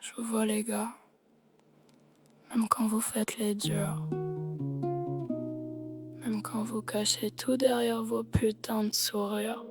Je vous vois les gars, même quand vous faites les durs, même quand vous cachez tout derrière vos putains de sourires.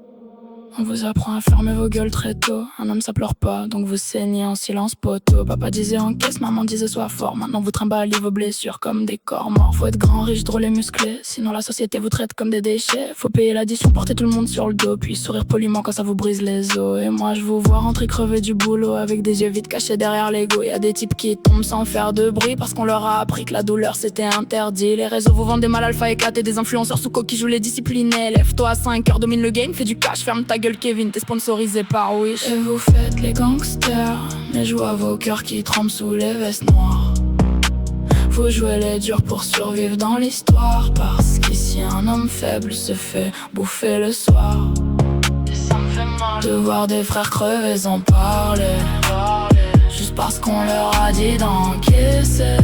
On vous apprend à fermer vos gueules très tôt. Un homme ça pleure pas, donc vous saignez en silence poteau. Papa disait encaisse, maman disait sois fort. Maintenant vous trimballez vos blessures comme des corps morts. Faut être grand, riche, drôle et musclé, sinon la société vous traite comme des déchets. Faut payer l'addition, porter tout le monde sur le dos, puis sourire poliment quand ça vous brise les os. Et moi je vous vois rentrer crever du boulot avec des yeux vides cachés derrière l'ego. Y'a des types qui tombent sans faire de bruit parce qu'on leur a appris que la douleur c'était interdit. Les réseaux vous vendent des mal alpha et 4 et des influenceurs sous coque qui jouent les disciplinés. Lève-toi à 5 heures, domine le game, fais du cash, ferme ta gueule Kevin, t'es sponsorisé par Wish. Et vous faites les gangsters, mais je vois vos cœurs qui tremblent sous les vestes noires. Vous jouez les durs pour survivre dans l'histoire, parce qu'ici un homme faible se fait bouffer le soir. Et ça me fait mal de voir des frères crever sans parler, juste parce qu'on leur a dit d'encaisser.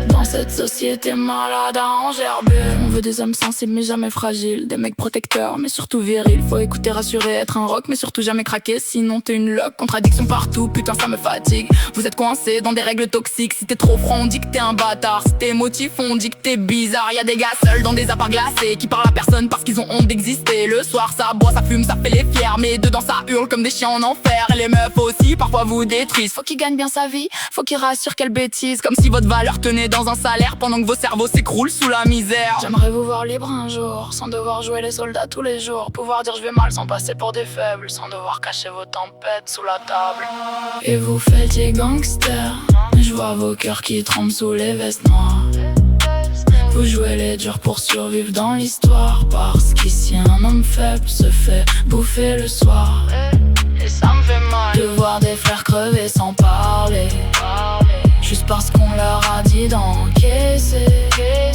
Dans cette société malade à engerber, on veut des hommes sensibles mais jamais fragiles, des mecs protecteurs mais surtout virils. Faut écouter, rassurer, être un rock mais surtout jamais craquer, sinon t'es une loque. Contradiction partout, putain ça me fatigue. Vous êtes coincés dans des règles toxiques. Si t'es trop franc on dit que t'es un bâtard, si t'es émotif on dit que t'es bizarre. Y'a des gars seuls dans des apparts glacés qui parlent à personne parce qu'ils ont honte d'exister. Le soir ça boit, ça fume, ça fait les fiers, mais dedans ça hurle comme des chiens en enfer. Et les meufs aussi parfois vous détruisent. Faut qu'ils gagnent bien sa vie, faut qu'ils rassurent, quelle bêtise. Comme si votre valeur tenait dans un salaire pendant que vos cerveaux s'écroulent sous la misère. J'aimerais vous voir libre un jour, sans devoir jouer les soldats tous les jours. Pouvoir dire je vais mal sans passer pour des faibles, sans devoir cacher vos tempêtes sous la table. Et vous faites les gangsters, mais je vois vos cœurs qui tremblent sous les vestes noires. Vous jouez les durs pour survivre dans l'histoire, parce qu'ici un homme faible se fait bouffer le soir. Et ça me fait mal de voir des frères crever sans parler, juste parce qu'on leur a dit d'encaisser.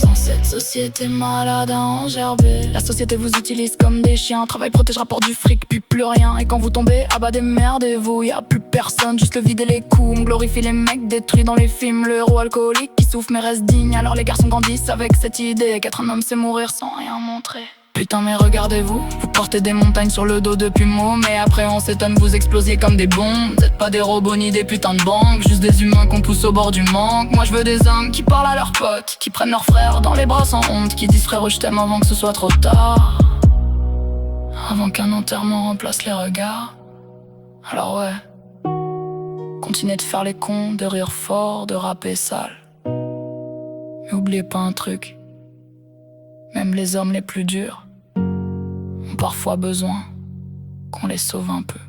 Dans cette société malade à engerber, la société vous utilise comme des chiens. Travail protège, rapporte du fric, puis plus rien. Et quand vous tombez, ah bah démerdez-vous. Y'a plus personne, juste le vide et les coups. On glorifie les mecs détruits dans les films, le héros alcoolique qui souffre mais reste digne. Alors les garçons grandissent avec cette idée qu'être un homme c'est mourir sans rien montrer. Putain mais regardez-vous, vous portez des montagnes sur le dos depuis mots, mais après on s'étonne vous explosiez comme des bombes. Vous êtes pas des robots ni des putains de banques, juste des humains qu'on pousse au bord du manque. Moi je veux des hommes qui parlent à leurs potes, qui prennent leurs frères dans les bras sans honte, qui disent frère je t'aime avant que ce soit trop tard, avant qu'un enterrement remplace les regards. Alors ouais, continuez de faire les cons, de rire fort, de rapper sale, mais oubliez pas un truc, même les hommes les plus durs ont parfois besoin qu'on les sauve un peu.